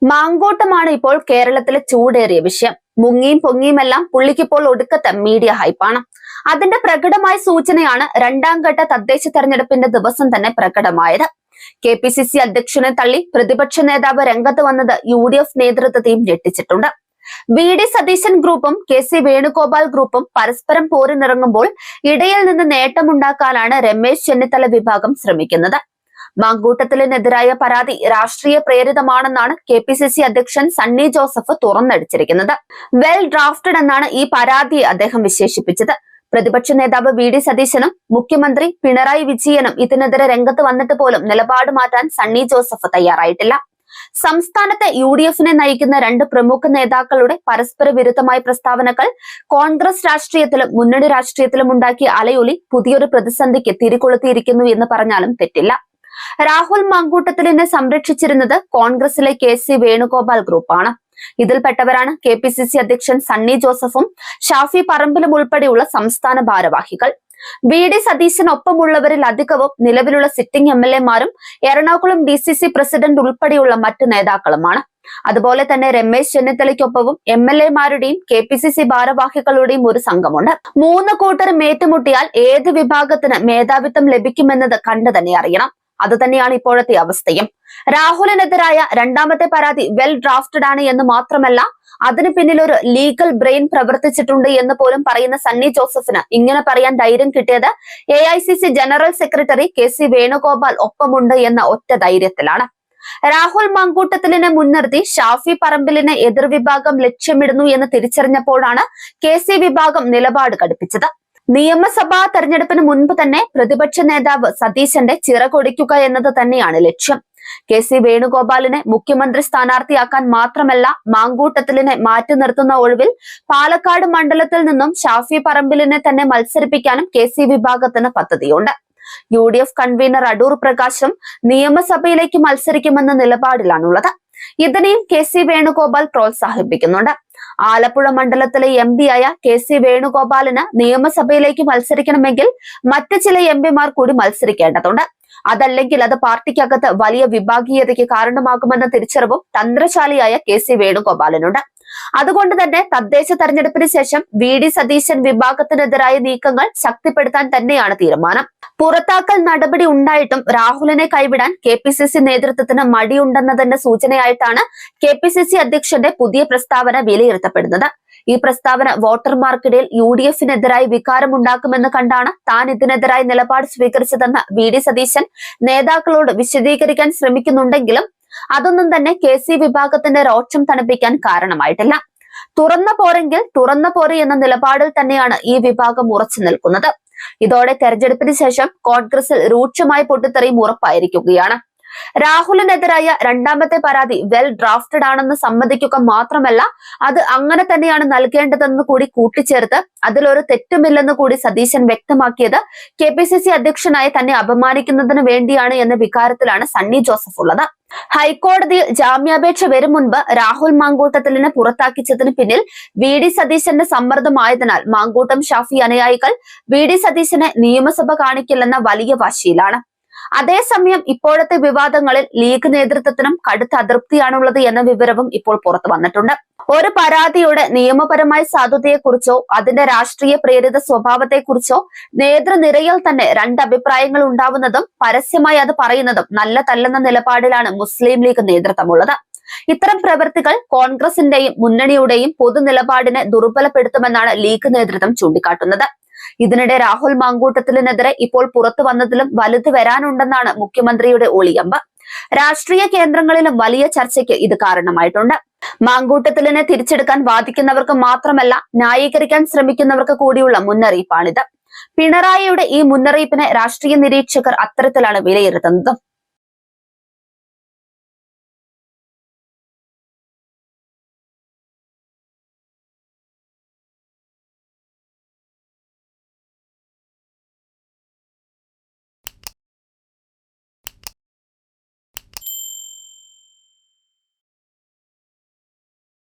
മാങ്കൂട്ടമാണ് ഇപ്പോൾ കേരളത്തിലെ ചൂടേറിയ വിഷയം. മുങ്ങിയും പൊങ്ങിയുമെല്ലാം പുള്ളിക്കിപ്പോൾ ഒടുക്കത്തെ മീഡിയ ഹൈപ്പാണ്. അതിന്റെ പ്രകടമായ സൂചനയാണ് രണ്ടാം ഘട്ട തദ്ദേശ തെരഞ്ഞെടുപ്പിന്റെ ദിവസം തന്നെ പ്രകടമായത്. KPCC അധ്യക്ഷനെ തള്ളി പ്രതിപക്ഷ നേതാവ് രംഗത്ത് വന്നത് UDF നേതൃത്വത്തെയും ഞെട്ടിച്ചിട്ടുണ്ട്. VD സതീശൻ ഗ്രൂപ്പും KC വേണുഗോപാൽ ഗ്രൂപ്പും പരസ്പരം പോരിനിറങ്ങുമ്പോൾ ഇടയിൽ നിന്ന് നേട്ടമുണ്ടാക്കാനാണ് രമേശ് ചെന്നിത്തല വിഭാഗം ശ്രമിക്കുന്നത്. മാങ്കൂട്ടത്തിനെതിരായ പരാതി രാഷ്ട്രീയ പ്രേരിതമാണെന്നാണ് KPCC അധ്യക്ഷൻ സണ്ണി ജോസഫ് തുറന്നടിച്ചിരിക്കുന്നത്. വെൽ ഡ്രാഫ്റ്റഡ് എന്നാണ് ഈ പരാതിയെ അദ്ദേഹം വിശേഷിപ്പിച്ചത്. പ്രതിപക്ഷ നേതാവ് VD സതീശനും മുഖ്യമന്ത്രി പിണറായി വിജയനും ഇതിനെതിരെ രംഗത്ത് വന്നിട്ട് പോലും നിലപാട് മാറ്റാൻ സണ്ണി ജോസഫ് തയ്യാറായിട്ടില്ല. സംസ്ഥാനത്തെ UDFനെ നയിക്കുന്ന രണ്ട് പ്രമുഖ നേതാക്കളുടെ പരസ്പര വിരുദ്ധമായ പ്രസ്താവനകൾ കോൺഗ്രസ് രാഷ്ട്രീയത്തിലും മുന്നണി രാഷ്ട്രീയത്തിലും ഉണ്ടാക്കിയ അലയൊലി പുതിയൊരു പ്രതിസന്ധിക്ക് തിരികൊളുത്തിയിരിക്കുന്നു എന്ന് പറഞ്ഞാലും തെറ്റില്ല. രാഹുൽ മാങ്കൂട്ടത്തിലിനെ സംരക്ഷിച്ചിരുന്നത് കോൺഗ്രസിലെ KC വേണുഗോപാൽ ഗ്രൂപ്പാണ്. ഇതിൽപ്പെട്ടവരാണ് KPCC അധ്യക്ഷൻ സണ്ണി ജോസഫും ഷാഫി പറമ്പിലും ഉൾപ്പെടെയുള്ള സംസ്ഥാന ഭാരവാഹികൾ. VD സതീശനൊപ്പമുള്ളവരിൽ അധികവും നിലവിലുള്ള സിറ്റിംഗ് MLA-മാരും എറണാകുളം DCC പ്രസിഡന്റ് ഉൾപ്പെടെയുള്ള മറ്റു നേതാക്കളുമാണ്. അതുപോലെ തന്നെ രമേശ് ചെന്നിത്തലയ്ക്കൊപ്പവും MLA-മാരുടെയും KPCC ഭാരവാഹികളുടെയും ഒരു സംഘമുണ്ട്. മൂന്ന് കൂട്ടരും ഏറ്റുമുട്ടിയാൽ ഏത് വിഭാഗത്തിന് മേധാവിത്വം ലഭിക്കുമെന്നത് കണ്ടു തന്നെ അറിയണം. അത് തന്നെയാണ് ഇപ്പോഴത്തെ അവസ്ഥയും. രാഹുലിനെതിരായ രണ്ടാമത്തെ പരാതി വെൽ ഡ്രാഫ്റ്റഡ് ആണ് എന്ന് മാത്രമല്ല, അതിന് പിന്നിൽ ഒരു ലീഗൽ ബ്രെയിൻ പ്രവർത്തിച്ചിട്ടുണ്ട് എന്ന് പോലും പറയുന്ന സണ്ണി ജോസഫിന് ഇങ്ങനെ പറയാൻ ധൈര്യം കിട്ടിയത് AICC general secretary KC Venugopal ഒപ്പമുണ്ട് എന്ന ഒറ്റ ധൈര്യത്തിലാണ്. രാഹുൽ മാങ്കൂട്ടത്തിലിനെ മുൻനിർത്തി ഷാഫി പറമ്പിലിനെ എതിർവിഭാഗം ലക്ഷ്യമിടുന്നു എന്ന് തിരിച്ചറിഞ്ഞപ്പോഴാണ് KC വിഭാഗം നിലപാട് കടുപ്പിച്ചത്. നിയമസഭാ തെരഞ്ഞെടുപ്പിന് മുൻപ് തന്നെ പ്രതിപക്ഷ നേതാവ് സതീശന്റെ ചിറകൊടിക്കുക എന്നത് തന്നെയാണ് ലക്ഷ്യം. KC വേണുഗോപാലിനെ മുഖ്യമന്ത്രി സ്ഥാനാർത്ഥിയാക്കാൻ മാത്രമല്ല, മാങ്കൂട്ടത്തിലിനെ മാറ്റി നിർത്തുന്ന ഒഴിവിൽ പാലക്കാട് മണ്ഡലത്തിൽ നിന്നും ഷാഫി പറമ്പിലിനെ തന്നെ മത്സരിപ്പിക്കാനും KC വിഭാഗത്തിന് പദ്ധതിയുണ്ട്. UDF കൺവീനർ അടൂർ പ്രകാശും നിയമസഭയിലേക്ക് മത്സരിക്കുമെന്ന നിലപാടിലാണുള്ളത്. ഇതിനെയും KC വേണുഗോപാൽ പ്രോത്സാഹിപ്പിക്കുന്നുണ്ട്. ആലപ്പുഴ മണ്ഡലത്തിലെ MP ആയ KC വേണുഗോപാലിന് നിയമസഭയിലേക്ക് മത്സരിക്കണമെങ്കിൽ മറ്റു ചില MP-മാർ കൂടി മത്സരിക്കേണ്ടതുണ്ട്. അതല്ലെങ്കിൽ അത് പാർട്ടിക്കകത്ത് വലിയ വിഭാഗീയതയ്ക്ക് കാരണമാകുമെന്ന തിരിച്ചറിവും തന്ത്രശാലിയായ KC വേണുഗോപാലിനുണ്ട്. അതുകൊണ്ട് തന്നെ തദ്ദേശ തെരഞ്ഞെടുപ്പിന് ശേഷം VD സതീശൻ വിഭാഗത്തിനെതിരായ നീക്കങ്ങൾ ശക്തിപ്പെടുത്താൻ തന്നെയാണ് തീരുമാനം. പുറത്താക്കൽ നടപടി ഉണ്ടായിട്ടും രാഹുലിനെ കൈവിടാൻ KPCC നേതൃത്വത്തിന് മടിയുണ്ടെന്നതിന്റെ സൂചനയായിട്ടാണ് KPCC അധ്യക്ഷന്റെ പുതിയ പ്രസ്താവന വിലയിരുത്തപ്പെടുന്നത്. ഈ പ്രസ്താവന വോട്ടർമാർക്കിടയിൽ UDFനെതിരായി വികാരമുണ്ടാക്കുമെന്ന് കണ്ടാണ് താൻ ഇതിനെതിരായി നിലപാട് സ്വീകരിച്ചതെന്ന് VD സതീശൻ നേതാക്കളോട് വിശദീകരിക്കാൻ ശ്രമിക്കുന്നുണ്ടെങ്കിലും അതൊന്നും തന്നെ KC വിഭാഗത്തിന്റെ രോക്ഷം തണുപ്പിക്കാൻ കാരണമായിട്ടില്ല. തുറന്ന പോരെങ്കിൽ തുറന്ന പോരെ എന്ന നിലപാടിൽ തന്നെയാണ് ഈ വിഭാഗം ഉറച്ചു നിൽക്കുന്നത്. ഇതോടെ തെരഞ്ഞെടുപ്പിന് ശേഷം കോൺഗ്രസിൽ രൂക്ഷമായ പൊട്ടിത്തെറിയും ഉറപ്പായിരിക്കുകയാണ്. രാഹുലിനെതിരായ രണ്ടാമത്തെ പരാതി വെൽ ഡ്രാഫ്റ്റഡ് ആണെന്ന് സമ്മതിക്കുക മാത്രമല്ല, അത് അങ്ങനെ തന്നെയാണ് നൽകേണ്ടതെന്ന് കൂടി കൂട്ടിച്ചേർത്ത് അതിലൊരു തെറ്റുമില്ലെന്ന് കൂടി സതീശൻ വ്യക്തമാക്കിയത് KPCC അധ്യക്ഷനായി തന്നെ അപമാനിക്കുന്നതിന് വേണ്ടിയാണ് എന്ന വികാരത്തിലാണ് സണ്ണി ജോസഫ് ഉള്ളത്. ഹൈക്കോടതിയിൽ ജാമ്യാപേക്ഷ വരും മുൻപ് രാഹുൽ മാങ്കൂട്ടത്തിലിനെ പുറത്താക്കിച്ചതിന് പിന്നിൽ VD സതീശന്റെ സമ്മർദ്ദമായതിനാൽ മാങ്കൂട്ടം ഷാഫി അനുയായികൾ VD സതീശനെ നിയമസഭ കാണിക്കില്ലെന്ന വലിയ വാശിയിലാണ്. അതേസമയം ഇപ്പോഴത്തെ വിവാദങ്ങളിൽ ലീഗ് നേതൃത്വത്തിനും കടുത്ത അതൃപ്തിയാണുള്ളത് എന്ന വിവരവും ഇപ്പോൾ പുറത്തു വന്നിട്ടുണ്ട്. ഒരു പരാതിയുടെ നിയമപരമായ സാധുതയെക്കുറിച്ചോ അതിന്റെ രാഷ്ട്രീയ പ്രേരിത സ്വഭാവത്തെക്കുറിച്ചോ നേതൃനിരയിൽ തന്നെ രണ്ട് അഭിപ്രായങ്ങൾ ഉണ്ടാവുന്നതും പരസ്യമായി അത് പറയുന്നതും നല്ലതല്ലെന്ന നിലപാടിലാണ് മുസ്ലിം ലീഗ് നേതൃത്വമുള്ളത്. ഇത്തരം പ്രവൃത്തികൾ കോൺഗ്രസിന്റെയും മുന്നണിയുടെയും പൊതു നിലപാടിനെ ദുർബലപ്പെടുത്തുമെന്നാണ് ലീഗ് നേതൃത്വം ചൂണ്ടിക്കാട്ടുന്നത്. ഇതിനിടെ രാഹുൽ മാങ്കൂട്ടത്തിലിനെതിരെ ഇപ്പോൾ പുറത്തു വന്നതിലും വലുത് വരാനുണ്ടെന്നാണ് മുഖ്യമന്ത്രിയുടെ ഒളിയമ്പ്. രാഷ്ട്രീയ കേന്ദ്രങ്ങളിലും വലിയ ചർച്ചയ്ക്ക് ഇത് കാരണമായിട്ടുണ്ട്. മാങ്കൂട്ടത്തിലിനെ തിരിച്ചെടുക്കാൻ വാദിക്കുന്നവർക്ക് മാത്രമല്ല, ന്യായീകരിക്കാൻ ശ്രമിക്കുന്നവർക്ക് കൂടിയുള്ള മുന്നറിയിപ്പാണിത്. പിണറായിയുടെ ഈ മുന്നറിയിപ്പിനെ രാഷ്ട്രീയ നിരീക്ഷകർ അത്തരത്തിലാണ് വിലയിരുത്തുന്നത്.